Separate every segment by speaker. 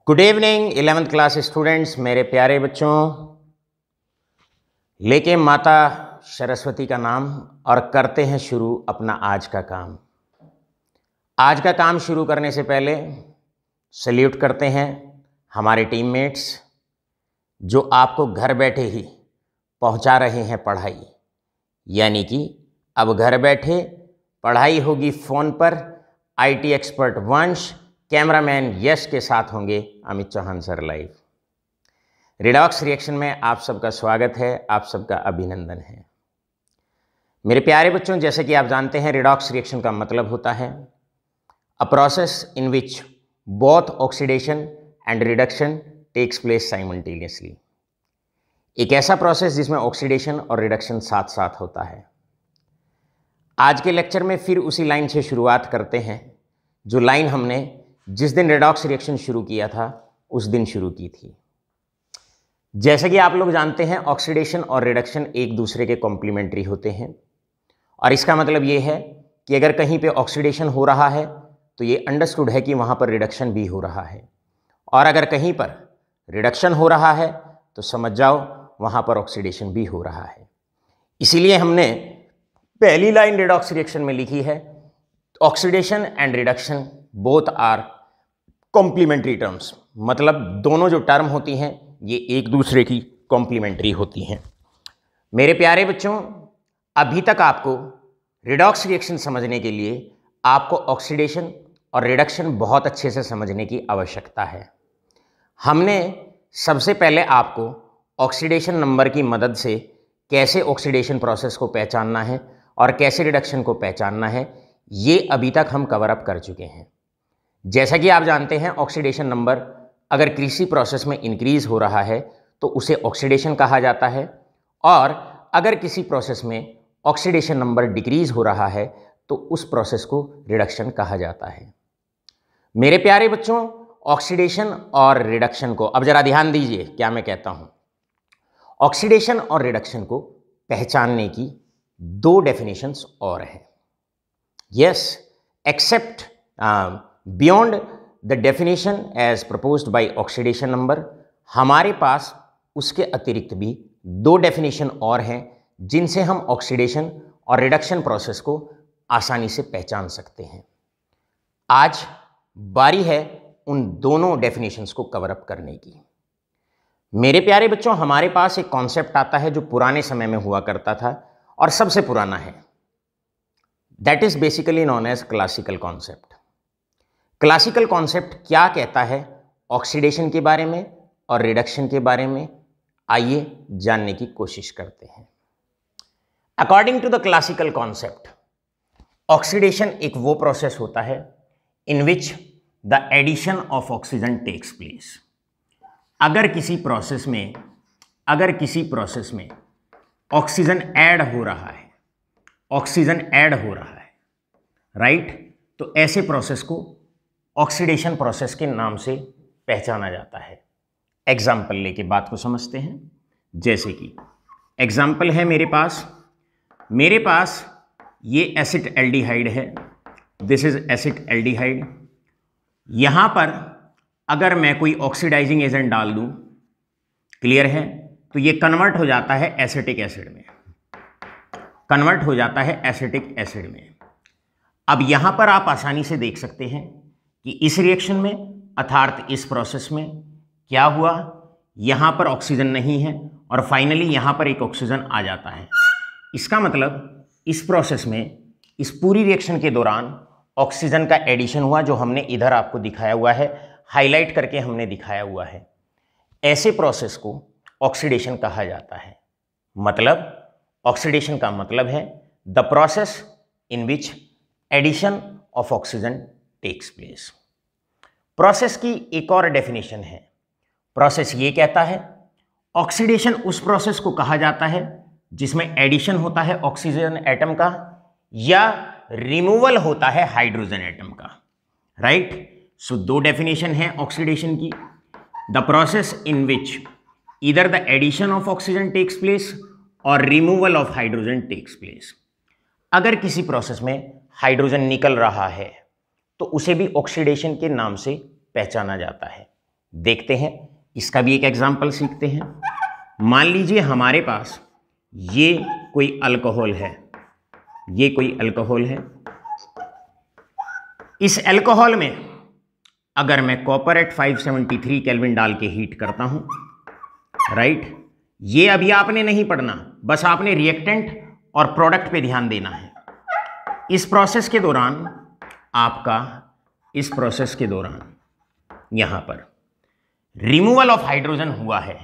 Speaker 1: Good evening 11th class students, मेरे प्यारे बच्चों। लेके माता सरस्वती का नाम और करते हैं शुरू अपना आज का काम। आज का काम शुरू करने से पहले सल्यूट करते हैं हमारे टीममेट्स जो आपको घर बैठे ही पहुंचा रहे हैं पढ़ाई। यानी कि अब घर बैठे पढ़ाई होगी फ़ोन पर। IT expert Vansh, cameraman Yash के साथ होंगे Amit Chauhan sir live. Redox reaction में आप सबका स्वागत है, आप सबका अभिनंदन है। मेरे प्यारे बच्चों, जैसे कि आप जानते हैं रिडॉक्स रिएक्शन का मतलब होता है a process in which both oxidation and reduction takes place simultaneously. एक ऐसा प्रोसेस जिसमें ऑक्सीडेशन और रिडक्शन साथ साथ होता है। आज के लेक्चर में फिर उसी लाइन से शुरुआत करते हैं जो लाइन हमने जिस दिन रिडॉक्स रिएक्शन शुरू किया था उस दिन शुरू की थी। जैसे कि आप लोग जानते हैं ऑक्सीडेशन और रिडक्शन एक दूसरे के कॉम्प्लीमेंट्री होते हैं और इसका मतलब ये है कि अगर कहीं पे ऑक्सीडेशन हो रहा है तो ये अंडरस्टूड है कि वहाँ पर रिडक्शन भी हो रहा है, और अगर कहीं पर रिडक्शन हो रहा है तो समझ जाओ वहाँ पर ऑक्सीडेशन भी हो रहा है। इसीलिए हमने पहली लाइन रिडॉक्स रिएक्शन में लिखी है oxidation and reduction both are complementary terms. मतलब दोनों जो टर्म होती हैं ये एक दूसरे की कॉम्प्लीमेंट्री होती हैं। मेरे प्यारे बच्चों, अभी तक आपको रिडॉक्स रिएक्शन समझने के लिए आपको ऑक्सीडेशन और रिडक्शन बहुत अच्छे से समझने की आवश्यकता है। हमने सबसे पहले आपको ऑक्सीडेशन नंबर की मदद से कैसे ऑक्सीडेशन प्रोसेस को पहचानना है और कैसे रिडक्शन को पहचानना है, ये अभी तक हम कवर अप कर चुके हैं। जैसा कि आप जानते हैं ऑक्सीडेशन नंबर अगर किसी प्रोसेस में इंक्रीज हो रहा है तो उसे ऑक्सीडेशन कहा जाता है, और अगर किसी प्रोसेस में ऑक्सीडेशन नंबर डिक्रीज हो रहा है तो उस प्रोसेस को रिडक्शन कहा जाता है। मेरे प्यारे बच्चों, ऑक्सीडेशन और रिडक्शन को अब जरा ध्यान दीजिए क्या मैं कहता हूं। ऑक्सीडेशन और रिडक्शन को पहचानने की दो डेफिनेशंस और हैं। Yes, except beyond the definition as proposed by oxidation number, हमारे पास उसके अतिरिक्त भी दो डेफिनेशन और हैं जिनसे हम ऑक्सीडेशन और रिडक्शन प्रोसेस को आसानी से पहचान सकते हैं। आज बारी है उन दोनों डेफिनेशंस को कवर अप करने की। मेरे प्यारे बच्चों, हमारे पास एक कॉन्सेप्ट आता है जो पुराने समय में हुआ करता था और सबसे पुराना है। That is basically known as classical concept. Classical concept क्या कहता है ऑक्सीडेशन के बारे में और रिडक्शन के बारे में, आइए जानने की कोशिश करते हैं। According to the classical concept, oxidation एक वो प्रोसेस होता है in which the addition of oxygen takes place. अगर किसी प्रोसेस में ऑक्सीजन ऐड हो रहा है, राइट, तो ऐसे प्रोसेस को ऑक्सीडेशन प्रोसेस के नाम से पहचाना जाता है। एग्जाम्पल लेके बात को समझते हैं। जैसे कि एग्जाम्पल है मेरे पास ये एसिड एल्डिहाइड है, दिस इज एसिड एल्डिहाइड। यहां पर अगर मैं कोई ऑक्सीडाइजिंग एजेंट डाल दूं, क्लियर है, तो ये कन्वर्ट हो जाता है एसिटिक एसिड में। अब यहां पर आप आसानी से देख सकते हैं कि इस रिएक्शन में अर्थात इस प्रोसेस में क्या हुआ, यहां पर ऑक्सीजन नहीं है और फाइनली यहां पर एक ऑक्सीजन आ जाता है। इसका मतलब इस प्रोसेस में इस पूरी रिएक्शन के दौरान ऑक्सीजन का एडिशन हुआ, जो हमने इधर आपको दिखाया हुआ है, हाईलाइट करके हमने दिखाया हुआ है। ऐसे प्रोसेस को ऑक्सीडेशन कहा जाता है। मतलब ऑक्सीडेशन का मतलब है the process in which addition of oxygen takes place. Process की एक और डेफिनेशन है। प्रोसेस ये कहता है ऑक्सीडेशन उस प्रोसेस को कहा जाता है जिसमें एडिशन होता है ऑक्सीजन एटम का या रिमूवल होता है हाइड्रोजन एटम का, राइट। सो दो डेफिनेशन है ऑक्सीडेशन की। The process in which either the addition of oxygen takes place और removal of hydrogen takes place. अगर किसी प्रोसेस में हाइड्रोजन निकल रहा है तो उसे भी ऑक्सीडेशन के नाम से पहचाना जाता है। देखते हैं, इसका भी एक एग्जाम्पल सीखते हैं। मान लीजिए हमारे पास ये कोई अल्कोहल है, ये कोई अल्कोहल है। इस अल्कोहल में अगर मैं कॉपर एट 573 केल्विन डाल के हीट करता हूं, राइट, ये अभी आपने नहीं पढ़ना, बस आपने रिएक्टेंट और प्रोडक्ट पे ध्यान देना है। इस प्रोसेस के दौरान आपका, इस प्रोसेस के दौरान यहां पर रिमूवल ऑफ हाइड्रोजन हुआ है।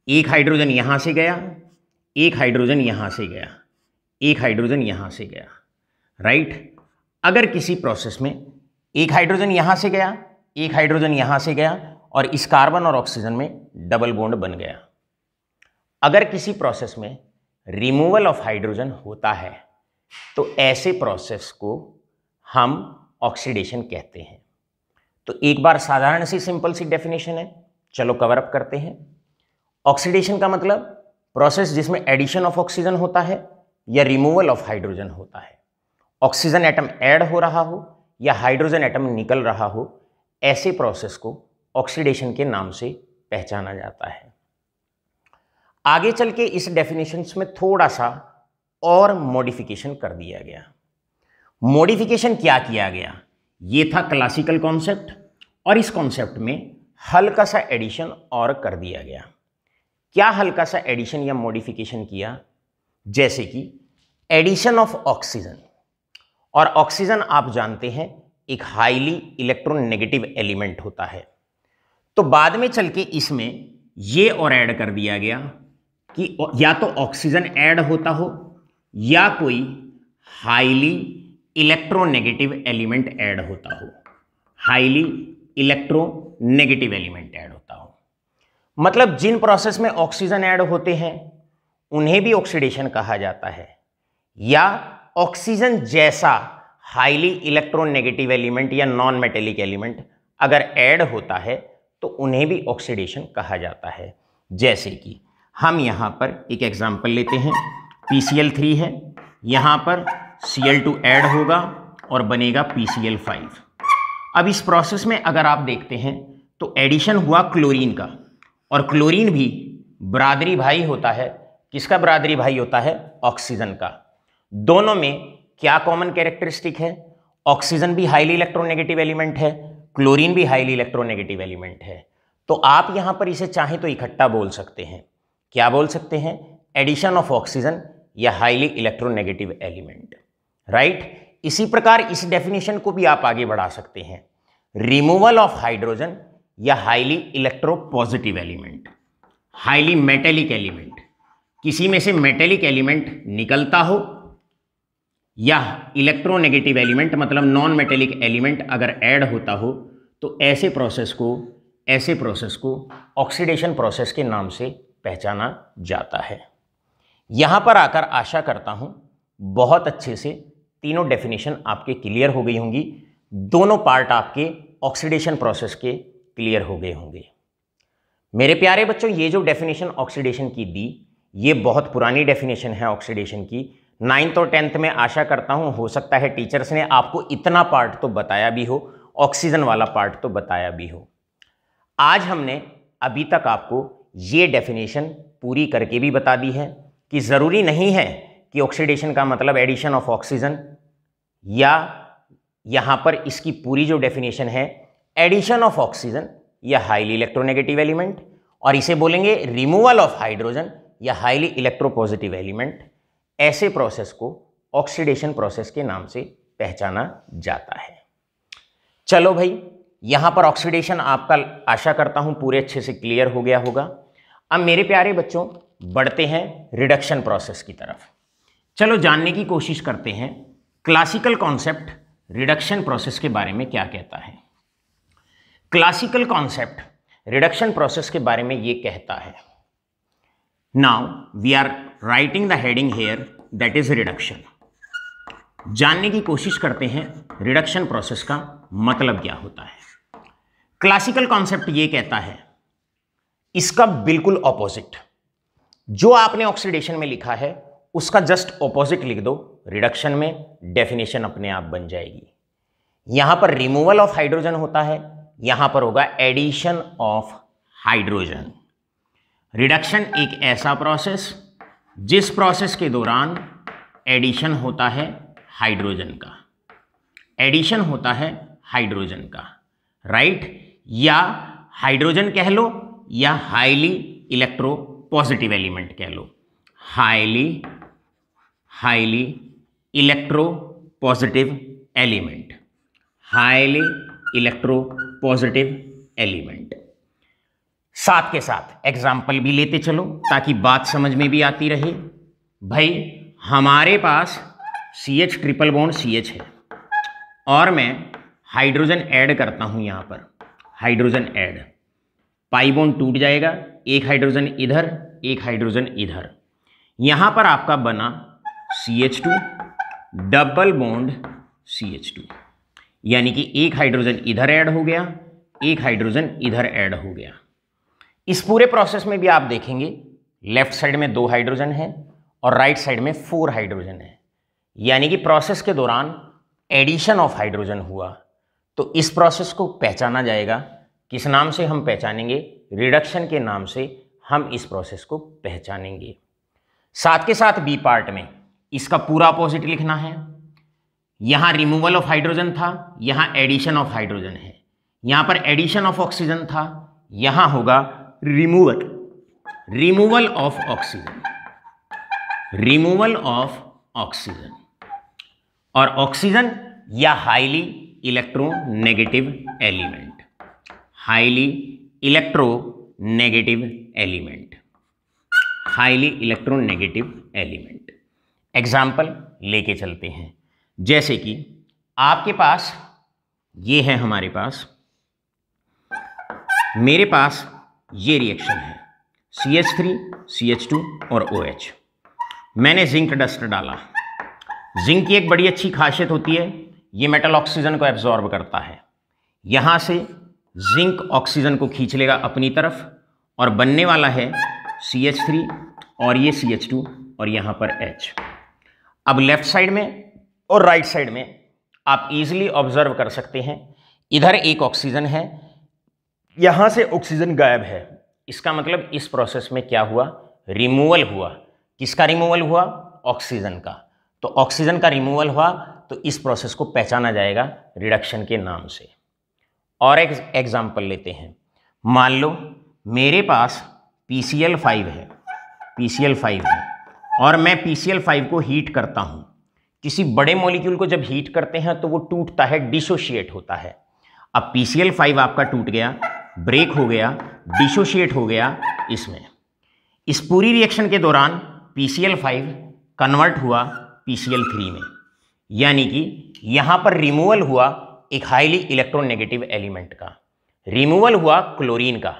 Speaker 1: एक हाइड्रोजन यहां से गया, एक हाइड्रोजन यहां से गया, एक हाइड्रोजन यहां से गया, राइट। अगर किसी प्रोसेस में एक हाइड्रोजन यहां से गया, एक हाइड्रोजन यहां से गया और इस कार्बन और ऑक्सीजन में डबल बॉन्ड बन गया, अगर किसी प्रोसेस में रिमूवल ऑफ हाइड्रोजन होता है तो ऐसे प्रोसेस को हम ऑक्सीडेशन कहते हैं। तो एक बार साधारण सी सिंपल सी डेफिनेशन है, चलो कवर अप करते हैं। ऑक्सीडेशन का मतलब प्रोसेस जिसमें एडिशन ऑफ ऑक्सीजन होता है या रिमूवल ऑफ हाइड्रोजन होता है। ऑक्सीजन एटम ऐड हो रहा हो या हाइड्रोजन एटम निकल रहा हो, ऐसे प्रोसेस को ऑक्सीडेशन के नाम से पहचाना जाता है। आगे चल के इस डेफिनेशंस में थोड़ा सा और मॉडिफिकेशन कर दिया गया। मॉडिफिकेशन क्या किया गया, ये था क्लासिकल कॉन्सेप्ट और इस कॉन्सेप्ट में हल्का सा एडिशन और कर दिया गया। क्या हल्का सा एडिशन या मॉडिफिकेशन किया, जैसे कि एडिशन ऑफ ऑक्सीजन, और ऑक्सीजन आप जानते हैं एक हाईली इलेक्ट्रोनेगेटिव एलिमेंट होता है। तो बाद में चल के इसमें ये और ऐड कर दिया गया कि या तो ऑक्सीजन ऐड होता हो या कोई हाईली इलेक्ट्रोनेगेटिव एलिमेंट ऐड होता हो, हाईली इलेक्ट्रोनेगेटिव एलिमेंट ऐड होता हो। मतलब जिन प्रोसेस में ऑक्सीजन ऐड होते हैं उन्हें भी ऑक्सीडेशन कहा जाता है, या ऑक्सीजन जैसा हाईली इलेक्ट्रोनेगेटिव एलिमेंट या नॉन मेटेलिक एलिमेंट अगर ऐड होता है तो उन्हें भी ऑक्सीडेशन कहा जाता है। जैसे कि हम यहाँ पर एक एग्जांपल लेते हैं, PCl3 है, यहाँ पर Cl2 ऐड होगा और बनेगा PCl5। अब इस प्रोसेस में अगर आप देखते हैं तो एडिशन हुआ क्लोरीन का, और क्लोरीन भी बरादरी भाई होता है, किसका बरादरी भाई होता है, ऑक्सीजन का। दोनों में क्या कॉमन कैरेक्टरिस्टिक है, ऑक्सीजन भी हाईली इलेक्ट्रोनेगेटिव एलिमेंट है, क्लोरीन भी हाईली इलेक्ट्रोनेगेटिव एलिमेंट है। तो आप यहां पर इसे चाहें तो इकट्ठा बोल सकते हैं, क्या बोल सकते हैं, एडिशन ऑफ ऑक्सीजन या हाईली इलेक्ट्रोनेगेटिव एलिमेंट, राइट। इसी प्रकार इस डेफिनेशन को भी आप आगे बढ़ा सकते हैं, रिमूवल ऑफ हाइड्रोजन या highly electropositive element, highly metallic element, किसी में से मेटेलिक एलिमेंट निकलता हो या इलेक्ट्रोनेगेटिव एलिमेंट मतलब नॉन मेटेलिक एलिमेंट अगर ऐड होता हो, तो ऐसे प्रोसेस को ऑक्सीडेशन प्रोसेस के नाम से पहचाना जाता है। यहां पर आकर आशा करता हूं बहुत अच्छे से तीनों डेफिनेशन आपके क्लियर हो गई होंगी, दोनों पार्ट आपके ऑक्सीडेशन प्रोसेस के क्लियर हो गए होंगे। मेरे प्यारे बच्चों, ये जो डेफिनेशन ऑक्सीडेशन की दी, ये बहुत पुरानी डेफिनेशन है ऑक्सीडेशन की। 9th और 10th में आशा करता हूं हो सकता है टीचर्स ने आपको इतना पार्ट तो बताया भी हो, ऑक्सीजन वाला पार्ट तो बताया भी हो। आज हमने अभी तक आपको ये डेफिनेशन पूरी करके भी बता दी है कि ज़रूरी नहीं है कि ऑक्सीडेशन का मतलब एडिशन ऑफ ऑक्सीजन, या यहाँ पर इसकी पूरी जो डेफिनेशन है एडिशन ऑफ ऑक्सीजन या हाईली इलेक्ट्रोनेगेटिव एलिमेंट, और इसे बोलेंगे रिमूवल ऑफ हाइड्रोजन या हाईली इलेक्ट्रोपॉजिटिव एलिमेंट। ऐसे प्रोसेस को ऑक्सीडेशन प्रोसेस के नाम से पहचाना जाता है। चलो भाई, यहां पर ऑक्सीडेशन आपका आशा करता हूं पूरे अच्छे से क्लियर हो गया होगा। अब मेरे प्यारे बच्चों बढ़ते हैं रिडक्शन प्रोसेस की तरफ। चलो जानने की कोशिश करते हैं क्लासिकल कॉन्सेप्ट रिडक्शन प्रोसेस के बारे में क्या कहता है। क्लासिकल कॉन्सेप्ट रिडक्शन प्रोसेस के बारे में ये कहता है, now we are writing the heading here that is reduction. जानने की कोशिश करते हैं रिडक्शन प्रोसेस का मतलब क्या होता है। क्लासिकल कॉन्सेप्ट ये कहता है, इसका बिल्कुल ऑपोजिट, जो आपने ऑक्सीडेशन में लिखा है उसका जस्ट ऑपोजिट लिख दो रिडक्शन में, डेफिनेशन अपने आप बन जाएगी। यहां पर रिमूवल ऑफ हाइड्रोजन होता है, यहां पर होगा एडिशन ऑफ हाइड्रोजन। रिडक्शन एक ऐसा प्रोसेस जिस प्रोसेस के दौरान एडिशन होता है हाइड्रोजन का, एडिशन होता है हाइड्रोजन का, राइट। या हाइड्रोजन कह लो या हाईली इलेक्ट्रो पॉजिटिव एलिमेंट कह लो, highly electropositive element, highly electropositive element. साथ के साथ एग्जाम्पल भी लेते चलो ताकि बात समझ में भी आती रहे। भाई हमारे पास CH ट्रिपल बॉन्ड CH है और मैं हाइड्रोजन ऐड करता हूं, यहां पर हाइड्रोजन ऐड, पाई बॉन्ड टूट जाएगा, एक हाइड्रोजन इधर एक हाइड्रोजन इधर, यहां पर आपका बना CH2 डबल बॉन्ड CH2, यानी कि एक हाइड्रोजन इधर ऐड हो गया, एक हाइड्रोजन इधर ऐड हो गया। इस पूरे प्रोसेस में भी आप देखेंगे लेफ्ट साइड में 2 हाइड्रोजन है और राइट साइड में 4 हाइड्रोजन है, यानी कि प्रोसेस के दौरान एडिशन ऑफ हाइड्रोजन हुआ। तो इस प्रोसेस को पहचाना जाएगा, किस नाम से हम पहचानेंगे? रिडक्शन के नाम से हम इस प्रोसेस को पहचानेंगे। साथ के साथ बी पार्ट में इसका पूरा अपोजिट लिखना है। यहां रिमूवल ऑफ हाइड्रोजन था, यहां एडिशन ऑफ हाइड्रोजन है, यहां पर एडिशन ऑफ ऑक्सीजन था, यहां होगा removal of oxygen, removal of oxygen. और ऑक्सीजन या highly electronegative element, highly electronegative element, highly electronegative element. Example लेके चलते हैं, जैसे कि आपके पास ये है, हमारे पास, मेरे पास ये रिएक्शन है CH3 CH2 और OH। मैंने जिंक डस्ट डाला। जिंक की एक बड़ी अच्छी खासियत होती है, ये मेटल ऑक्सीजन को एब्जॉर्ब करता है। यहां से जिंक ऑक्सीजन को खींच लेगा अपनी तरफ और बनने वाला है CH3 और ये CH2 और यहां पर H। अब लेफ्ट साइड में और राइट साइड में आप इजीली ऑब्जर्व कर सकते हैं, इधर एक ऑक्सीजन है, यहां से ऑक्सीजन गायब है। इसका मतलब इस प्रोसेस में क्या हुआ? रिमूवल हुआ। किसका रिमूवल हुआ? ऑक्सीजन का। तो ऑक्सीजन का रिमूवल हुआ तो इस प्रोसेस को पहचाना जाएगा रिडक्शन के नाम से। और एक एग्जाम्पल लेते हैं। मान लो मेरे पास PCl5 है, PCl5 है और मैं PCl5 को हीट करता हूं। किसी बड़े मॉलिक्यूल को जब हीट करते हैं तो वो टूटता है, डिसोशिएट होता है। अब PCl5 आपका टूट गया, ब्रेक हो गया, डिसोशिएट हो गया इसमें। इस पूरी रिएक्शन के दौरान PCl5 कन्वर्ट हुआ PCl3 में, यानी कि यहां पर रिमूवल हुआ एक हाईली इलेक्ट्रोनेगेटिव एलिमेंट का। रिमूवल हुआ क्लोरीन का,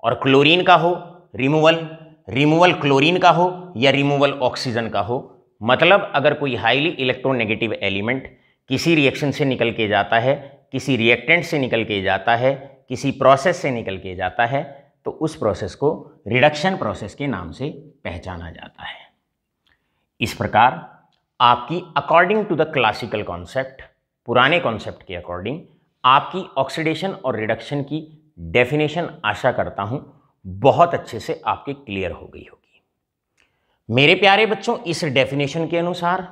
Speaker 1: और क्लोरीन का हो रिमूवल क्लोरीन का हो या रिमूवल ऑक्सीजन का हो, मतलब अगर कोई हाईली इलेक्ट्रोनेगेटिव एलिमेंट किसी रिएक्शन से निकल के जाता है, किसी रिएक्टेंट से निकल के जाता है, किसी प्रोसेस से निकल के जाता है, तो उस प्रोसेस को रिडक्शन प्रोसेस के नाम से पहचाना जाता है। इस प्रकार आपकी according to the classical concept, पुराने कॉन्सेप्ट के अकॉर्डिंग आपकी ऑक्सीडेशन और रिडक्शन की डेफिनेशन आशा करता हूं बहुत अच्छे से आपके क्लियर हो गई होगी। मेरे प्यारे बच्चों, इस डेफिनेशन के अनुसार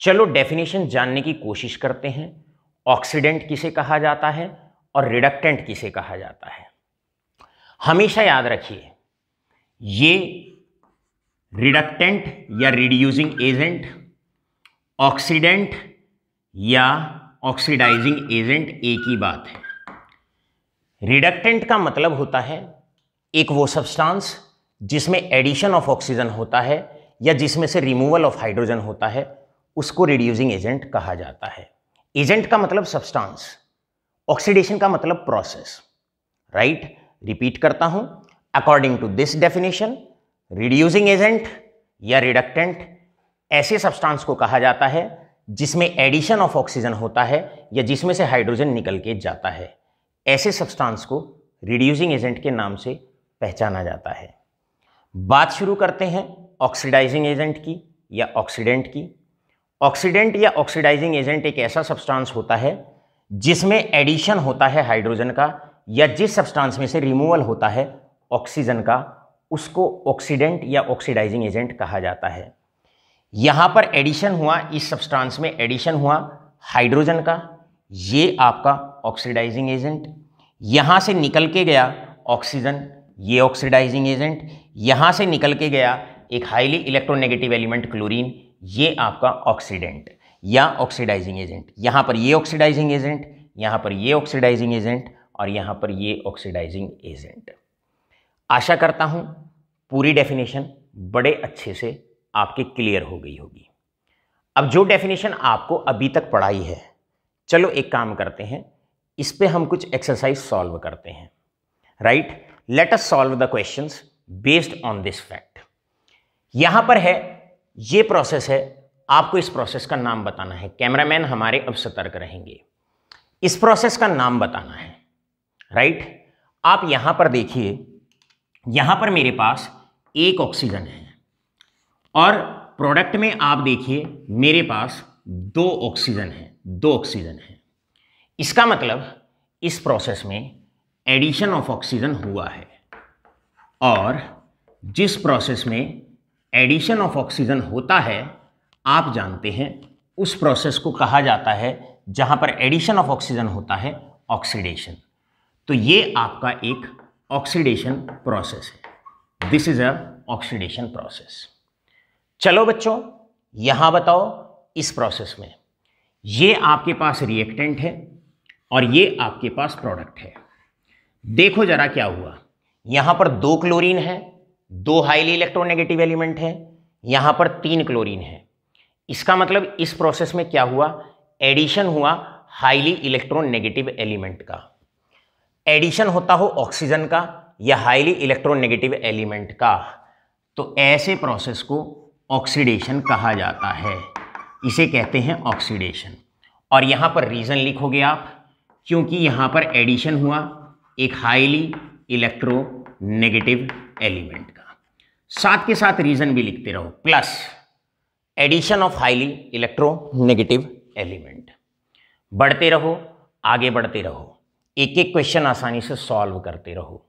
Speaker 1: चलो डेफिनेशन जानने की कोशिश करते हैं। ऑक्सीडेंट किसे कहा जाता है और रिडक्टेंट किसे कहा जाता है? हमेशा याद रखिए, ये रिडक्टेंट या रिड्यूसिंग एजेंट, ऑक्सीडेंट या ऑक्सीडाइजिंग एजेंट एक ही बात है। रिडक्टेंट का मतलब होता है एक वो सब्सटेंस जिसमें एडिशन ऑफ ऑक्सीजन होता है या जिसमें से रिमूवल ऑफ हाइड्रोजन होता है, उसको रिड्यूसिंग एजेंट कहा जाता है। एजेंट का मतलब सब्सटेंस, ऑक्सीडेशन का मतलब प्रोसेस, राइट। रिपीट करता हूं, according to this definition reducing agent या रिडक्टेंट ऐसे सब्सटेंस को कहा जाता है जिसमें एडिशन ऑफ ऑक्सीजन होता है या जिसमें से हाइड्रोजन निकल के जाता है। ऐसे सब्सटेंस को रिड्यूसिंग एजेंट के नाम से पहचाना जाता है। बात शुरू करते हैं ऑक्सीडाइजिंग एजेंट की या ऑक्सीडेंट की। ऑक्सीडेंट या ऑक्सीडाइजिंग एजेंट एक ऐसा सब्सटेंस होता है जिसमें एडिशन होता है हाइड्रोजन का या जिस सब्सटेंस में से रिमूवल होता है ऑक्सीजन का, उसको ऑक्सीडेंट या ऑक्सीडाइजिंग एजेंट कहा जाता है। यहां पर एडिशन हुआ, इस सब्सटेंस में एडिशन हुआ हाइड्रोजन का, ये आपका ऑक्सीडाइजिंग एजेंट। यहां से निकल के गया ऑक्सीजन, ये ऑक्सीडाइजिंग एजेंट। यहां से निकल के गया एक हाईली इलेक्ट्रोनेगेटिव एलिमेंट क्लोरीन, ये आपका ऑक्सीडेंट या ऑक्सीडाइजिंग एजेंट। यहां पर ये ऑक्सीडाइजिंग एजेंट, यहां पर ये ऑक्सीडाइजिंग एजेंट और यहां पर ये ऑक्सीडाइजिंग एजेंट। आशा करता हूं पूरी डेफिनेशन बड़े अच्छे से आपके क्लियर हो गई होगी। अब जो डेफिनेशन आपको अभी तक पढ़ाई है, चलो एक काम करते हैं, इस पे हम कुछ एक्सरसाइज सॉल्व करते हैं। Right, let us solve the questions based on this fact. यहां पर है, ये प्रोसेस है, आपको इस प्रोसेस का नाम बताना है। कैमरामैन हमारे अब सतर्क रहेंगे, इस प्रोसेस का नाम बताना है। राइट, आप यहां पर देखिए, यहां पर मेरे पास एक ऑक्सीजन है और प्रोडक्ट में आप देखिए मेरे पास दो ऑक्सीजन है। इसका मतलब इस प्रोसेस में एडिशन ऑफ ऑक्सीजन हुआ है, और जिस प्रोसेस में एडिशन ऑफ ऑक्सीजन होता है, आप जानते हैं उस प्रोसेस को कहा जाता है, जहां पर एडिशन ऑफ ऑक्सीजन होता है, ऑक्सीडेशन। तो ये आपका एक ऑक्सीडेशन प्रोसेस है। This is a oxidation process. चलो बच्चों, यहां बताओ इस प्रोसेस में ये आपके पास रिएक्टेंट है और ये आपके पास प्रोडक्ट है। देखो जरा क्या हुआ, यहां पर दो क्लोरीन है, दो हाईली इलेक्ट्रोनेगेटिव एलिमेंट है, यहां पर तीन क्लोरीन है। इसका मतलब इस प्रोसेस में क्या हुआ, एडिशन हुआ हाईली इलेक्ट्रोनेगेटिव एलिमेंट का। एडिशन होता हो ऑक्सीजन का या हाईली इलेक्ट्रोनेगेटिव एलिमेंट का, तो ऐसे प्रोसेस को ऑक्सीडेशन कहा जाता है, इसे कहते हैं ऑक्सीडेशन। और यहां पर रीजन लिखोगे आप, क्योंकि यहां पर एडिशन हुआ एक हाईली इलेक्ट्रोनेगेटिव एलिमेंट का। साथ के साथ रीजन भी लिखते रहो, plus addition of highly electronegative element. बढ़ते रहो, आगे बढ़ते रहो, एक एक क्वेश्चन आसानी से सॉल्व करते रहो।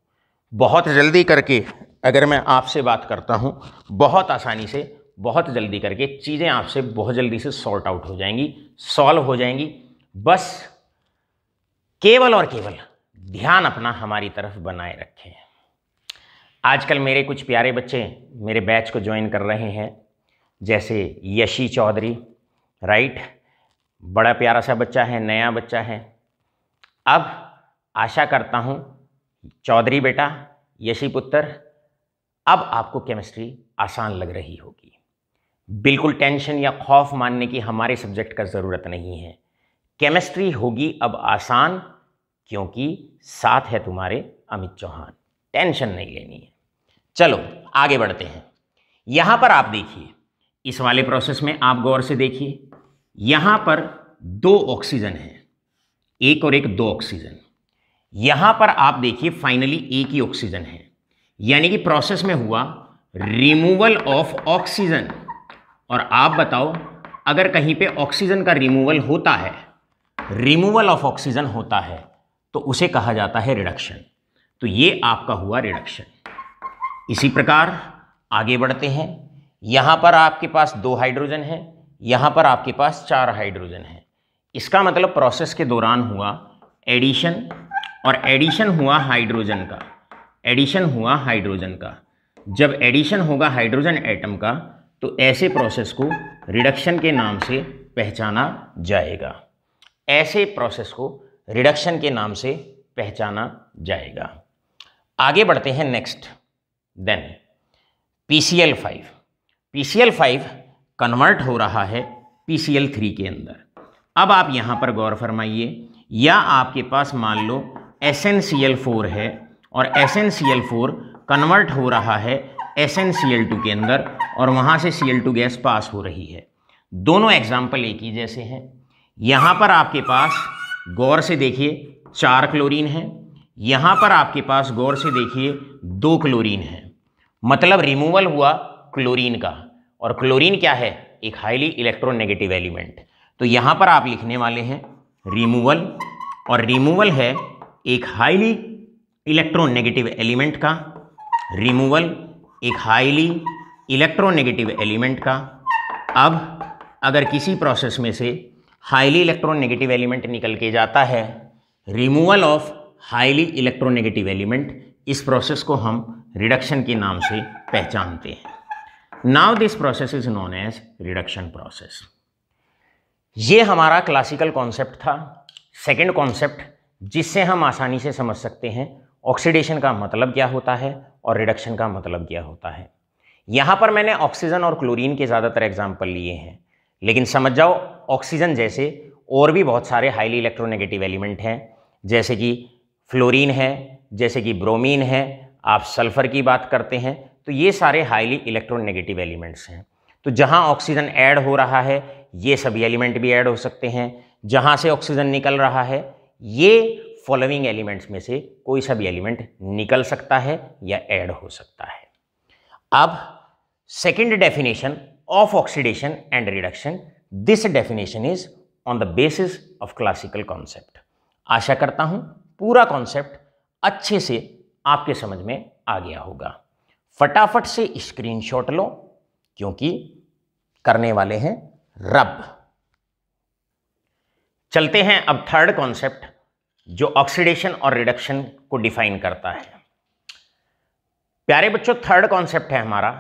Speaker 1: बहुत जल्दी करके अगर मैं आपसे बात करता हूं, बहुत आसानी से, बहुत जल्दी करके चीज़ें आपसे बहुत जल्दी से सॉर्ट आउट हो जाएंगी, सॉल्व हो जाएंगी। बस केवल और केवल ध्यान अपना हमारी तरफ बनाए रखें। आजकल मेरे कुछ प्यारे बच्चे मेरे बैच को ज्वाइन कर रहे हैं, जैसे यशी चौधरी। राइट, बड़ा प्यारा सा बच्चा है, नया बच्चा है। अब आशा करता हूँ चौधरी बेटा, यशी पुत्र, अब आपको केमिस्ट्री आसान लग रही होगी। बिल्कुल टेंशन या खौफ मानने की हमारे सब्जेक्ट का ज़रूरत नहीं है। केमिस्ट्री होगी अब आसान, क्योंकि साथ है तुम्हारे अमित चौहान, टेंशन नहीं लेनी है। चलो आगे बढ़ते हैं। यहाँ पर आप देखिए, इस वाले प्रोसेस में आप गौर से देखिए, यहाँ पर दो ऑक्सीजन है, एक और एक, दो ऑक्सीजन। यहाँ पर आप देखिए फाइनली एक ही ऑक्सीजन है, यानी कि प्रोसेस में हुआ रिमूवल ऑफ ऑक्सीजन। और आप बताओ, अगर कहीं पे ऑक्सीजन का रिमूवल होता है, रिमूवल ऑफ ऑक्सीजन होता है, तो उसे कहा जाता है रिडक्शन। तो ये आपका हुआ रिडक्शन। इसी प्रकार आगे बढ़ते हैं। यहां पर आपके पास दो हाइड्रोजन है, यहां पर आपके पास चार हाइड्रोजन है। इसका मतलब प्रोसेस के दौरान हुआ एडिशन, और एडिशन हुआ हाइड्रोजन का, एडिशन हुआ हाइड्रोजन का। जब एडिशन होगा हाइड्रोजन एटम का, तो ऐसे प्रोसेस को रिडक्शन के नाम से पहचाना जाएगा। ऐसे प्रोसेस को रिडक्शन के नाम से पहचाना जाएगा। आगे बढ़ते हैं next. Then PCl5, PCl5 convert हो रहा है PCl3 के अंदर। अब आप यहां पर गौर फरमाइए, या आपके पास मान लो SnCl4 है और SnCl4 कन्वर्ट हो रहा है SnCl2 के अंदर, और वहां से Cl2 गैस पास हो रही है। दोनों एग्जाम्पल एक ही जैसे हैं। यहां पर आपके पास गौर से देखिए चार क्लोरीन है, यहां पर आपके पास गौर से देखिए दो क्लोरीन है। मतलब रिमूवल हुआ क्लोरीन का, और क्लोरीन क्या है, एक हाईली इलेक्ट्रोनेगेटिव एलिमेंट। तो यहां पर आप लिखने वाले हैं रिमूवल, और रिमूवल है एक हाईली इलेक्ट्रोनेगेटिव एलिमेंट का, रिमूवल एक हाईली इलेक्ट्रोनेगेटिव एलिमेंट का। अब अगर किसी प्रोसेस में से हाईली इलेक्ट्रोनेगेटिव एलिमेंट निकल के जाता है, removal of highly electronegative element, इस प्रोसेस को हम रिडक्शन के नाम से पहचानते हैं। Now this process is known as reduction process. ये हमारा क्लासिकल कॉन्सेप्ट था। सेकंड कॉन्सेप्ट जिससे हम आसानी से समझ सकते हैं ऑक्सीडेशन का मतलब क्या होता है और रिडक्शन का मतलब क्या होता है। यहाँ पर मैंने ऑक्सीजन और क्लोरीन के ज़्यादातर एग्जाम्पल लिए हैं, लेकिन समझ जाओ ऑक्सीजन जैसे और भी बहुत सारे हाईली इलेक्ट्रोनेगेटिव एलिमेंट हैं, जैसे कि फ्लोरीन है, जैसे कि ब्रोमीन है, आप सल्फर की बात करते हैं, तो ये सारे हाईली इलेक्ट्रोनेगेटिव एलिमेंट्स हैं। तो जहाँ ऑक्सीजन ऐड हो रहा है ये सभी एलिमेंट भी ऐड हो सकते हैं, जहाँ से ऑक्सीजन निकल रहा है ये फॉलोइंग एलिमेंट्स में से कोई सा भी एलिमेंट निकल सकता है या ऐड हो सकता है। अब second definition of oxidation and reduction, this definition is on the basis of classical concept. आशा करता हूं पूरा कॉन्सेप्ट अच्छे से आपके समझ में आ गया होगा। फटाफट से स्क्रीनशॉट लो क्योंकि करने वाले हैं रब। चलते हैं अब थर्ड कॉन्सेप्ट जो ऑक्सीडेशन और रिडक्शन को डिफाइन करता है। प्यारे बच्चों, थर्ड कॉन्सेप्ट है हमारा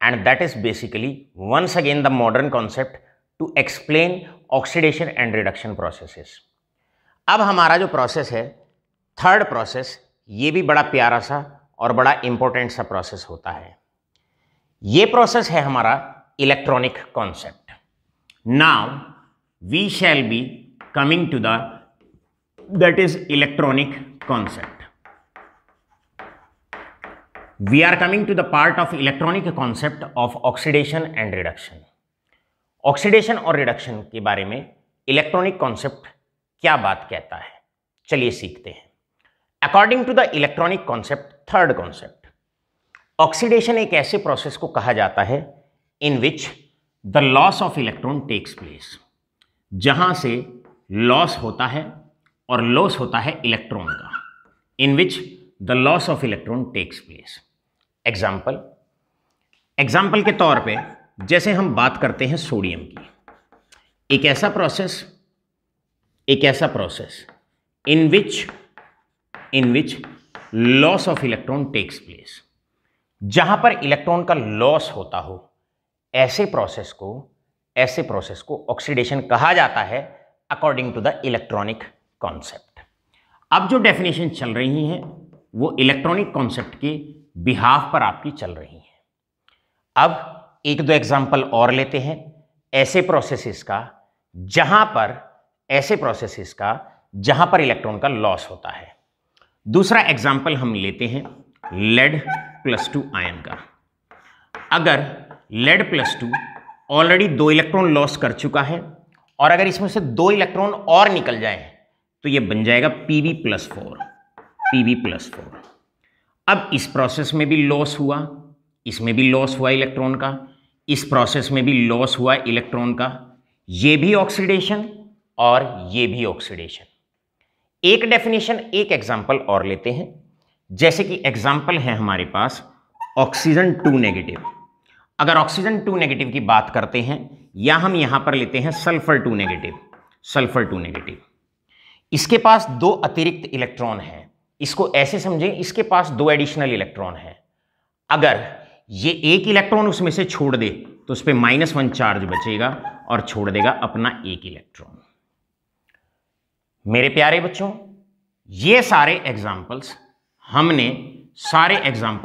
Speaker 1: and that is basically once again the modern concept to explain oxidation and reduction processes. अब हमारा जो प्रोसेस है थर्ड प्रोसेस, ये भी बड़ा प्यारा सा और बड़ा इंपॉर्टेंट सा प्रोसेस होता है। ये प्रोसेस है हमारा electronic concept. Now we shall be coming to the that is electronic concept. We are coming to the part of electronic concept of oxidation and reduction. Oxidation और रिडक्शन के बारे में इलेक्ट्रॉनिक कॉन्सेप्ट क्या बात कहता है, चलिए सीखते हैं। According to the electronic concept, third concept, oxidation एक ऐसे प्रोसेस को कहा जाता है in which the loss of electron takes place, जहां से लॉस होता है और लॉस होता है इलेक्ट्रॉन का, in which the loss of electron takes place. Example के तौर पे जैसे हम बात करते हैं सोडियम की, एक ऐसा process in which loss of electron takes place, जहां पर इलेक्ट्रॉन का लॉस होता हो, ऐसे प्रोसेस को ऑक्सीडेशन कहा जाता है according to the electronic concept. अब जो डेफिनेशन चल रही हैं वो इलेक्ट्रॉनिक कॉन्सेप्ट के बिहाफ पर आपकी चल रही हैं। अब एक दो एग्जांपल और लेते हैं ऐसे प्रोसेसेस का जहां पर इलेक्ट्रॉन का लॉस होता है। दूसरा एग्जांपल हम लेते हैं लेड +2 आयन का। अगर लेड +2 ऑलरेडी 2 इलेक्ट्रॉन लॉस कर चुका है और अगर इसमें से 2 इलेक्ट्रॉन और निकल जाए तो ये बन जाएगा Pb+4। अब इस प्रोसेस में भी लॉस हुआ, इसमें भी लॉस हुआ इलेक्ट्रॉन का, इस प्रोसेस में भी लॉस हुआ इलेक्ट्रॉन का, ये भी ऑक्सीडेशन और ये भी ऑक्सीडेशन। एक डेफिनेशन, एक एग्जांपल और लेते हैं। जैसे कि एग्जांपल है हमारे पास ऑक्सीजन 2 नेगेटिव। अगर ऑक्सीजन 2 नेगेटिव की बात करते हैं या हम यहां पर लेते हैं सल्फर 2 नेगेटिव, इसके पास 2 अतिरिक्त इलेक्ट्रॉन हैं। इसको ऐसे समझें, इसके पास 2 एडिशनल इलेक्ट्रॉन हैं। अगर ये एक इलेक्ट्रॉन उसमें से छोड़ दे तो उस पर -1 चार्ज बचेगा और छोड़ देगा अपना 1 इलेक्ट्रॉन। मेरे प्यारे बच्चों, ये सारे एग्जाम्पल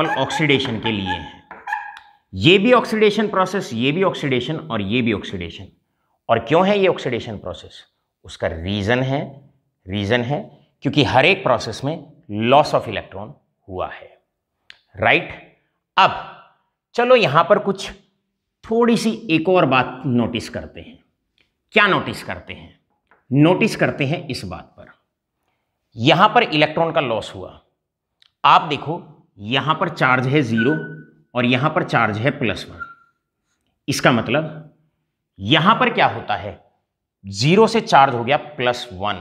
Speaker 1: ऑक्सीडेशन के लिए हैं। ये भी ऑक्सीडेशन प्रोसेस, ये भी ऑक्सीडेशन और ये भी ऑक्सीडेशन। और क्यों है ये ऑक्सीडेशन प्रोसेस? उसका रीजन है क्योंकि हर एक प्रोसेस में लॉस ऑफ इलेक्ट्रॉन हुआ है, राइट। अब चलो यहां पर कुछ थोड़ी सी एक और बात नोटिस करते हैं। क्या नोटिस करते हैं? नोटिस करते हैं इस बात पर, यहां पर इलेक्ट्रॉन का लॉस हुआ। आप देखो यहां पर चार्ज है 0 और यहां पर चार्ज है +1। इसका मतलब यहां पर क्या होता है, जीरो से चार्ज हो गया +1,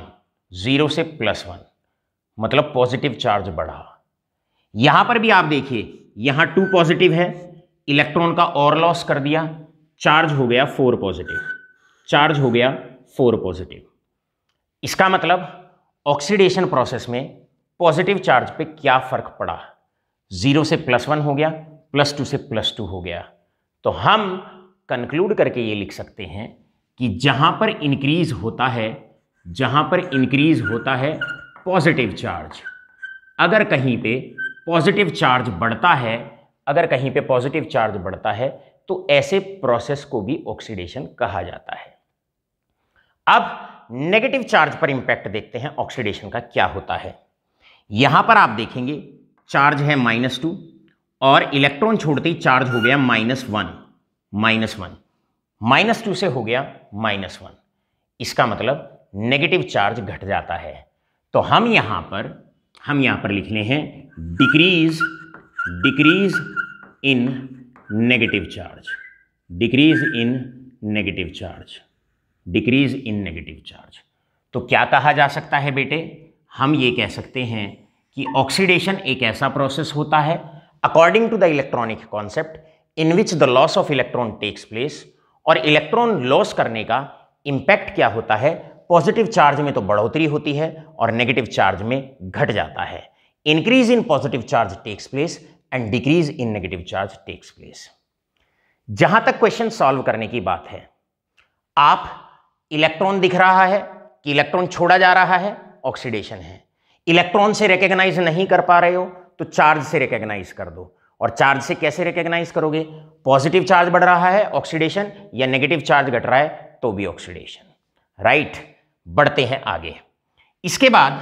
Speaker 1: जीरो से +1, मतलब पॉजिटिव चार्ज बढ़ा। यहां पर भी आप देखिए, यहां 2 पॉजिटिव है, इलेक्ट्रॉन का और लॉस कर दिया, चार्ज हो गया 4 पॉजिटिव, चार्ज हो गया 4 पॉजिटिव। इसका मतलब ऑक्सीडेशन प्रोसेस में पॉजिटिव चार्ज पे क्या फर्क पड़ा, 0 से +1 हो गया, +2 से +2 हो गया। तो हम कंक्लूड करके ये लिख सकते हैं कि जहां पर इंक्रीज होता है, जहां पर इंक्रीज होता है पॉजिटिव चार्ज, अगर कहीं पे पॉजिटिव चार्ज बढ़ता है, अगर कहीं पे पॉजिटिव चार्ज बढ़ता है तो ऐसे प्रोसेस को भी ऑक्सीडेशन कहा जाता है। अब नेगेटिव चार्ज पर इंपैक्ट देखते हैं ऑक्सीडेशन का क्या होता है। यहां पर आप देखेंगे चार्ज है -2 और इलेक्ट्रॉन छोड़ते ही चार्ज हो गया -1, -2 से हो गया -1। इसका मतलब नेगेटिव चार्ज घट जाता है। तो हम यहां पर लिख ले हैं decrease in negative charge, decrease in negative charge, decrease in negative charge. तो क्या कहा जा सकता है बेटे, हम ये कह सकते हैं कि ऑक्सीडेशन एक ऐसा प्रोसेस होता है according to the electronic concept in which the loss of electron takes place. और इलेक्ट्रॉन लॉस करने का इंपैक्ट क्या होता है, पॉजिटिव चार्ज में तो बढ़ोतरी होती है और नेगेटिव चार्ज में घट जाता है। Increase in positive charge takes place and decrease in negative charge takes place. जहां तक क्वेश्चन सॉल्व करने की बात है, आप इलेक्ट्रॉन दिख रहा है कि इलेक्ट्रॉन छोड़ा जा रहा है, ऑक्सीडेशन है। इलेक्ट्रॉन से रिकॉग्नाइज नहीं कर पा रहे हो तो चार्ज से रिकॉग्नाइज कर दो। और चार्ज से कैसे रिकॉग्नाइज करोगे, पॉजिटिव चार्ज बढ़ रहा है ऑक्सीडेशन, या नेगेटिव चार्ज घट रहा है तो भी ऑक्सीडेशन, राइट। बढ़ते हैं आगे। इसके बाद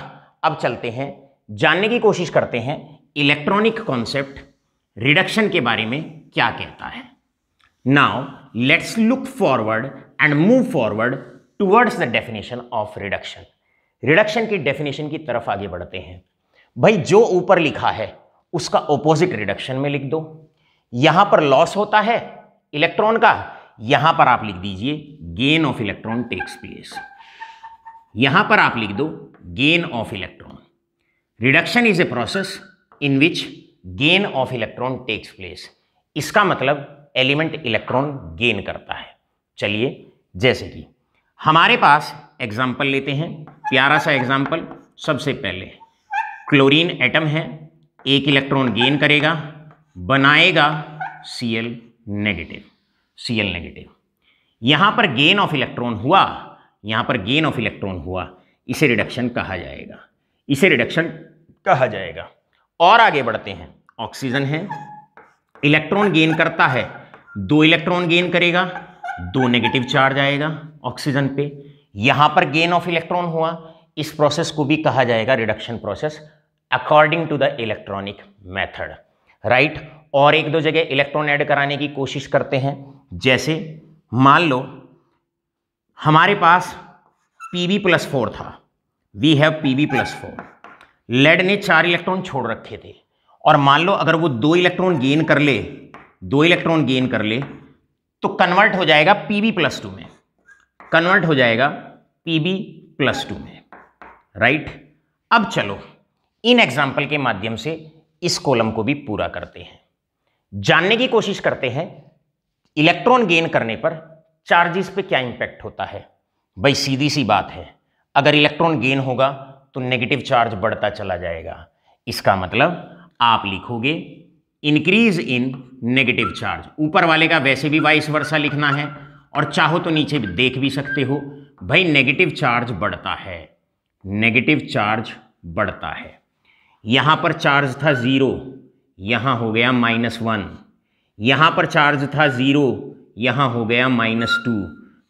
Speaker 1: अब चलते हैं, जानने की कोशिश करते हैं इलेक्ट्रॉनिक कॉन्सेप्ट रिडक्शन के बारे में क्या कहता है। Now let's look forward and move forward towards the definition of reduction. Reduction की डेफिनेशन की तरफ आगे बढ़ते हैं। भाई जो ऊपर लिखा है उसका ऑपोजिट रिडक्शन में लिख दो। यहां पर लॉस होता है इलेक्ट्रॉन का, यहां पर आप लिख दीजिए gain of electron takes place. यहां पर आप लिख दो gain of electron. Reduction is a process in which gain of electron takes place. इसका मतलब एलिमेंट इलेक्ट्रॉन गेन करता है। चलिए, जैसे कि हमारे पास एग्जाम्पल लेते हैं, प्यारा सा एग्जाम्पल। सबसे पहले क्लोरीन एटम है, एक इलेक्ट्रॉन गेन करेगा, बनाएगा Cl नेगेटिव, Cl नेगेटिव। यहां पर गेन ऑफ इलेक्ट्रॉन हुआ, यहां पर गेन ऑफ इलेक्ट्रॉन हुआ, इसे रिडक्शन कहा जाएगा, इसे रिडक्शन कहा जाएगा। और आगे बढ़ते हैं, ऑक्सीजन है, इलेक्ट्रॉन गेन करता है, 2 इलेक्ट्रॉन गेन करेगा, 2 नेगेटिव चार्ज आएगा ऑक्सीजन पे। यहां पर गेन ऑफ इलेक्ट्रॉन हुआ, इस प्रोसेस को भी कहा जाएगा reduction process according to the electronic method, right. और एक दो जगह इलेक्ट्रॉन ऐड कराने की कोशिश करते हैं। जैसे मान लो हमारे पास Pb+4 था, वी हैव Pb+4। लेड ने 4 इलेक्ट्रॉन छोड़ रखे थे, और मान लो अगर वो 2 इलेक्ट्रॉन गेन कर ले, 2 इलेक्ट्रॉन गेन कर ले तो कन्वर्ट हो जाएगा Pb+2 में, कन्वर्ट हो जाएगा Pb+2 में, राइट। अब चलो इन एग्जाम्पल के माध्यम से इस कॉलम को भी पूरा करते हैं, जानने की कोशिश करते हैं इलेक्ट्रॉन गेन करने पर चार्जेस पे क्या इंपैक्ट होता है। भाई सीधी सी बात है, अगर इलेक्ट्रॉन गेन होगा तो नेगेटिव चार्ज बढ़ता चला जाएगा। इसका मतलब आप लिखोगे इंक्रीज इन नेगेटिव चार्ज। ऊपर वाले का वैसे भी वाइस वर्सा लिखना है, और चाहो तो नीचे भी देख भी सकते हो। भाई नेगेटिव चार्ज बढ़ता है, नेगेटिव चार्ज बढ़ता है। यहां पर चार्ज था 0, यहां हो गया -1। यहां पर चार्ज था 0, यहां हो गया -2।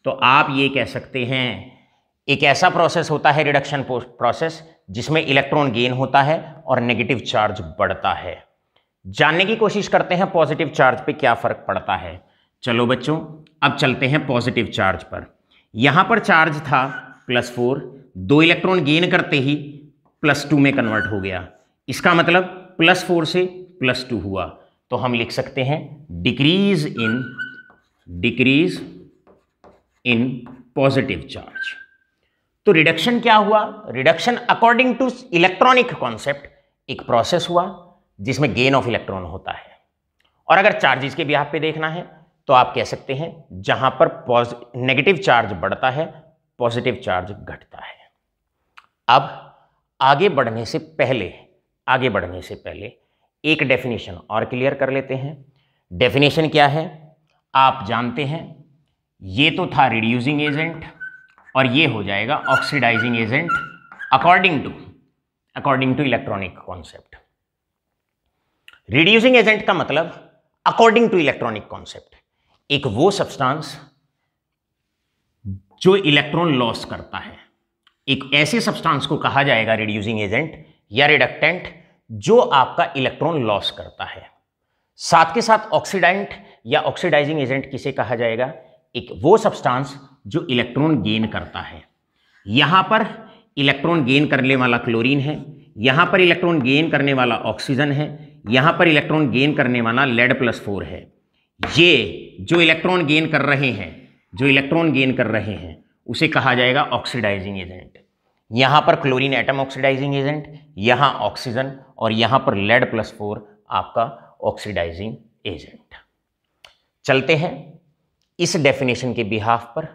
Speaker 1: तो आप ये कह सकते हैं एक ऐसा प्रोसेस होता है रिडक्शन प्रोसेस जिसमें इलेक्ट्रॉन गेन होता है और नेगेटिव चार्ज बढ़ता है। जानने की कोशिश करते हैं पॉजिटिव चार्ज पे क्या फर्क पड़ता है। चलो बच्चों, अब चलते हैं पॉजिटिव चार्ज पर। यहां पर चार्ज था +4, 2 इलेक्ट्रॉन गेन करते ही +2 में कन्वर्ट हो गया। इसका मतलब +4 से +2 हुआ, तो हम लिख सकते हैं डिक्रीज इन पॉजिटिव चार्ज। तो रिडक्शन क्या हुआ? Reduction according to electronic concept एक प्रोसेस हुआ जिसमें गेन ऑफ इलेक्ट्रॉन होता है। और अगर चार्जेस के बिहाफ पे देखना है तो आप कह सकते हैं जहां पर नेगेटिव चार्ज बढ़ता है पॉजिटिव चार्ज घटता है। अब आगे बढ़ने से पहले एक डेफिनेशन और क्लियर कर लेते हैं। डेफिनेशन क्या है आप जानते हैं, ये तो था रिड्यूसिंग एजेंट और ये हो जाएगा oxidising agent according to electronic concept. Reducing agent का मतलब अकॉर्डिंग टू इलेक्ट्रॉनिक कॉन्सेप्ट एक वो सब्सटेंस जो इलेक्ट्रॉन लॉस करता है, एक ऐसे सब्सटेंस को कहा जाएगा रिड्यूसिंग एजेंट या रिडक्टेंट जो आपका इलेक्ट्रॉन लॉस करता है। साथ के साथ ऑक्सीडेंट या ऑक्सीडाइजिंग एजेंट किसे कहा जाएगा? एक वो सब्सटेंस जो इलेक्ट्रॉन गेन करता है। यहां पर इलेक्ट्रॉन गेन करने वाला क्लोरीन है, यहां पर इलेक्ट्रॉन गेन करने वाला ऑक्सीजन है, यहां पर इलेक्ट्रॉन गेन करने वाला लेड+4 है। ये जो इलेक्ट्रॉन गेन कर रहे हैं उसे कहा जाएगा ऑक्सीडाइजिंग एजेंट। यहां पर क्लोरीन एटम ऑक्सीडाइजिंग एजेंट, यहां ऑक्सीजन और यहां पर लेड+4 आपका ऑक्सीडाइजिंग एजेंट। चलते हैं इस डेफिनेशन के बिहाफ पर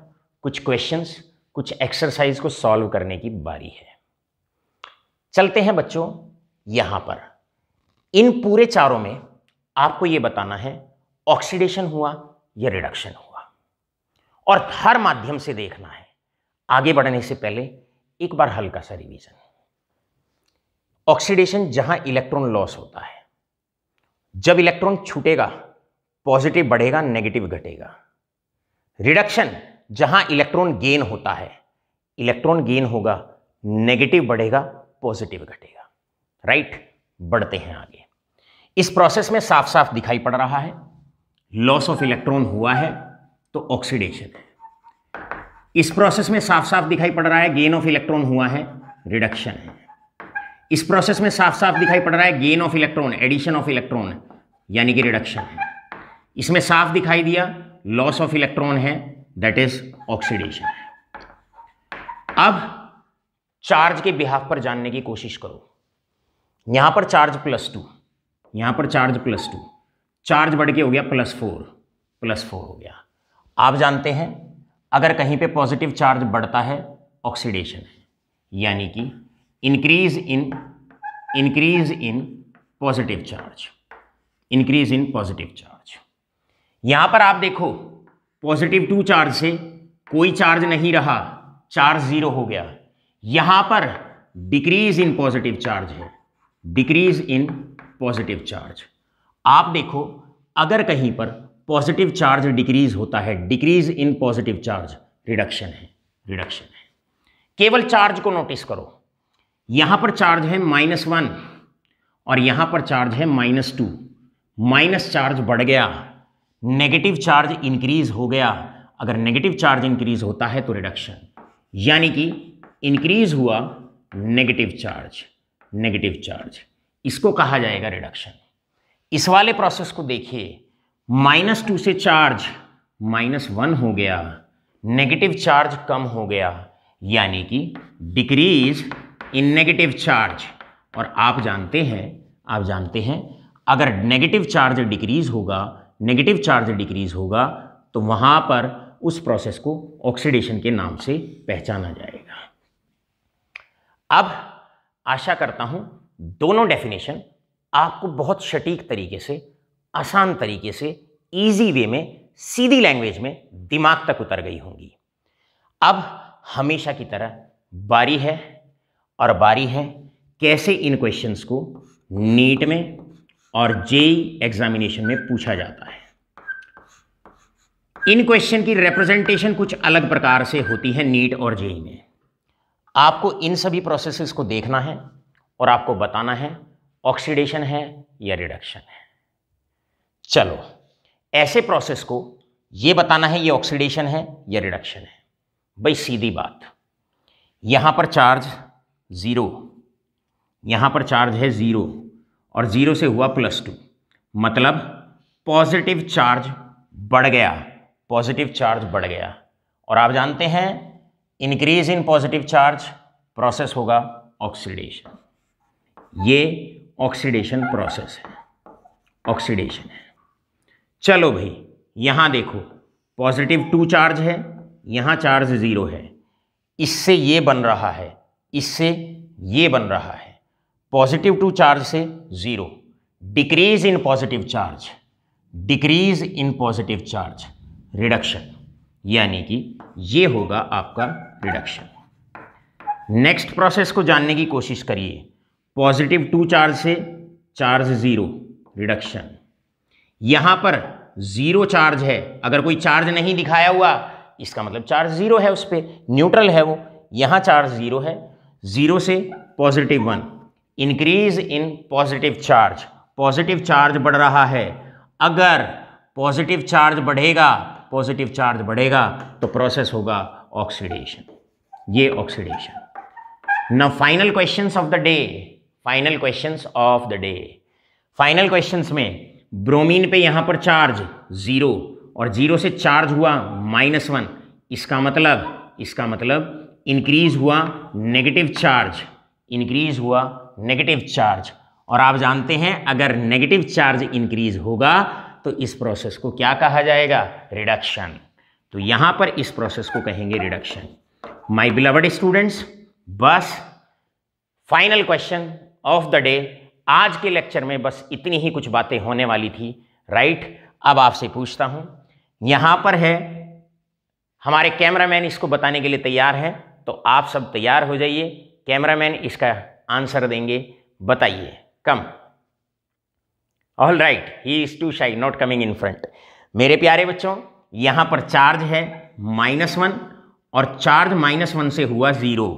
Speaker 1: कुछ क्वेश्चंस, कुछ एक्सरसाइज को सॉल्व करने की बारी है। चलते हैं बच्चों, यहां पर इन पूरे चारों में आपको यह बताना है ऑक्सीडेशन हुआ या रिडक्शन हुआ, और हर माध्यम से देखना है। आगे बढ़ने से पहले एक बार हल्का सा रिवीजन। ऑक्सीडेशन जहां इलेक्ट्रॉन लॉस होता है, जब इलेक्ट्रॉन छूटेगा पॉजिटिव बढ़ेगा नेगेटिव घटेगा। रिडक्शन जहां इलेक्ट्रॉन गेन होता है, इलेक्ट्रॉन गेन होगा नेगेटिव बढ़ेगा पॉजिटिव घटेगा। राइट, बढ़ते हैं आगे। इस प्रोसेस में साफ साफ दिखाई पड़ रहा है लॉस ऑफ इलेक्ट्रॉन हुआ है तो ऑक्सीडेशन है। इस प्रोसेस में साफ साफ दिखाई पड़ रहा है गेन ऑफ इलेक्ट्रॉन हुआ है, रिडक्शन है। इस प्रोसेस में साफ साफ दिखाई पड़ रहा है gain of electron, addition of electron यानी कि रिडक्शन है। इसमें साफ दिखाई दिया लॉस ऑफ इलेक्ट्रॉन है, दैट इज ऑक्सीडेशन है। अब चार्ज के बिहाफ पर जानने की कोशिश करो। यहां पर चार्ज +2, यहां पर चार्ज +2, चार्ज बढ़ के हो गया +4 हो गया। आप जानते हैं अगर कहीं पे पॉजिटिव चार्ज बढ़ता है ऑक्सीडेशन है, यानी कि इंक्रीज इन पॉजिटिव चार्ज, यहां पर आप देखो +2 चार्ज से कोई चार्ज नहीं रहा, चार्ज 0 हो गया। यहां पर डिक्रीज इन पॉजिटिव चार्ज है, डिक्रीज इन पॉजिटिव चार्ज। आप देखो अगर कहीं पर पॉजिटिव चार्ज डिक्रीज होता है, decrease in positive charge, reduction है। केवल चार्ज को नोटिस करो, यहां पर चार्ज है -1 और यहां पर चार्ज है -2। माइनस चार्ज बढ़ गया, नेगेटिव चार्ज इंक्रीज हो गया। अगर नेगेटिव चार्ज इंक्रीज होता है तो रिडक्शन, यानी कि इंक्रीज हुआ नेगेटिव चार्ज, इसको कहा जाएगा रिडक्शन। इस वाले प्रोसेस को देखिए, -2 से चार्ज -1 हो गया, नेगेटिव चार्ज कम हो गया, यानी कि डिक्रीज इन नेगेटिव चार्ज। और आप जानते हैं अगर नेगेटिव चार्ज डिक्रीज होगा तो वहां पर उस प्रोसेस को ऑक्सीडेशन के नाम से पहचाना जाएगा। अब आशा करता हूं दोनों डेफिनेशन आपको बहुत सटीक तरीके से, आसान तरीके से, इजी वे में, सीधी लैंग्वेज में दिमाग तक उतर गई होंगी। अब हमेशा की तरह बारी है कैसे इन क्वेश्चंस को नीट में और जेईई एग्जामिनेशन में पूछा जाता है। इन क्वेश्चन की रिप्रेजेंटेशन कुछ अलग प्रकार से होती है नीट और जेईई में। आपको इन सभी प्रोसेसेस को देखना है और आपको बताना है ऑक्सीडेशन है या रिडक्शन है। चलो, ऐसे प्रोसेस को ये बताना है ये ऑक्सीडेशन है या रिडक्शन है। भाई सीधी बात, यहां पर चार्ज 0, यहां पर चार्ज है 0 और 0 से हुआ +2, मतलब पॉजिटिव चार्ज बढ़ गया और आप जानते हैं increase in positive charge process होगा ऑक्सीडेशन। ये ऑक्सीडेशन प्रोसेस है, ऑक्सीडेशन है। चलो भाई यहां देखो +2 चार्ज है, यहां चार्ज 0 है, इससे ये बन रहा है, इससे ये बन रहा है। +2 चार्ज से 0, decrease in positive charge, decrease in positive charge, reduction, यानी कि ये होगा आपका रिडक्शन। नेक्स्ट प्रोसेस को जानने की कोशिश करिए। +2 चार्ज से चार्ज 0, रिडक्शन। यहां पर 0 चार्ज है, अगर कोई चार्ज नहीं दिखाया हुआ इसका मतलब चार्ज 0 है, उस पर न्यूट्रल है वो। यहां चार्ज 0 है, 0 से +1, increase in positive charge, positive charge बढ़ रहा है। अगर पॉजिटिव चार्ज बढ़ेगा, पॉजिटिव चार्ज बढ़ेगा तो प्रोसेस होगा ऑक्सीडेशन, ये oxidation. Now final questions of the day, final questions of the day. Final questions में ब्रोमीन पे यहां पर चार्ज 0 और 0 से चार्ज हुआ -1, इसका मतलब इंक्रीज हुआ नेगेटिव चार्ज, इंक्रीज हुआ नेगेटिव चार्ज। और आप जानते हैं अगर नेगेटिव चार्ज इंक्रीज होगा तो इस प्रोसेस को क्या कहा जाएगा? रिडक्शन। तो यहां पर इस प्रोसेस को कहेंगे रिडक्शन। माय बिलवड स्टूडेंट्स, बस final question of the day, आज के लेक्चर में बस इतनी ही कुछ बातें होने वाली थी, राइट। अब आपसे पूछता हूं, यहां पर है हमारे कैमरामैन इसको बताने के लिए तैयार है, तो आप सब तैयार हो जाइए, कैमरामैन इसका आंसर देंगे, बताइए। Come. All right, he is too shy, not coming in front. मेरे प्यारे बच्चों, यहां पर चार्ज है -1 और चार्ज -1 से हुआ 0।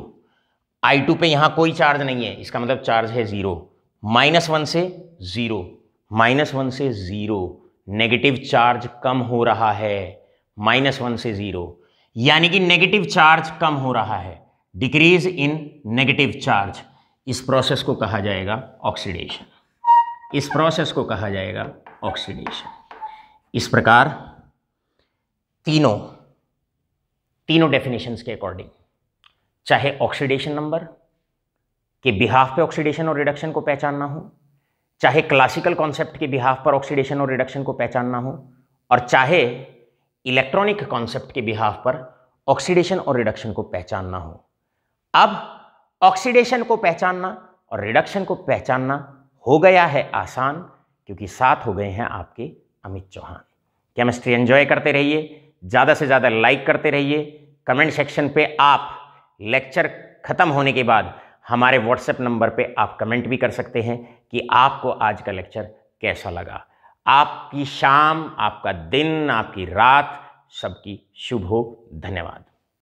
Speaker 1: I2 पे यहां कोई चार्ज नहीं है, इसका मतलब चार्ज है 0। -1 से 0, -1 से 0, नेगेटिव चार्ज कम हो रहा है, -1 से 0, यानी कि नेगेटिव चार्ज कम हो रहा है, डिक्रीज इन नेगेटिव चार्ज। इस प्रोसेस को कहा जाएगा ऑक्सीडेशन, इस प्रोसेस को कहा जाएगा ऑक्सीडेशन। इस प्रकार तीनों डेफिनेशंस के अकॉर्डिंग, चाहे ऑक्सीडेशन नंबर के बिहाफ पे ऑक्सीडेशन और रिडक्शन को पहचानना हो, चाहे क्लासिकल कॉन्सेप्ट के बिहाफ पर ऑक्सीडेशन और रिडक्शन को पहचानना हो, और चाहे इलेक्ट्रॉनिक कॉन्सेप्ट के बिहाफ पर ऑक्सीडेशन और रिडक्शन को पहचानना हो। अब ऑक्सीडेशन को पहचानना और रिडक्शन को पहचानना हो गया है आसान, क्योंकि साथ हो गए हैं आपके अमित चौहान। केमिस्ट्री एंजॉय करते रहिए, ज़्यादा से ज़्यादा लाइक करते रहिए। कमेंट सेक्शन पे आप लेक्चर ख़त्म होने के बाद हमारे व्हाट्सएप नंबर पे आप कमेंट भी कर सकते हैं कि आपको आज का लेक्चर कैसा लगा। आपकी शाम, आपका दिन, आपकी रात सबकी शुभ हो। धन्यवाद।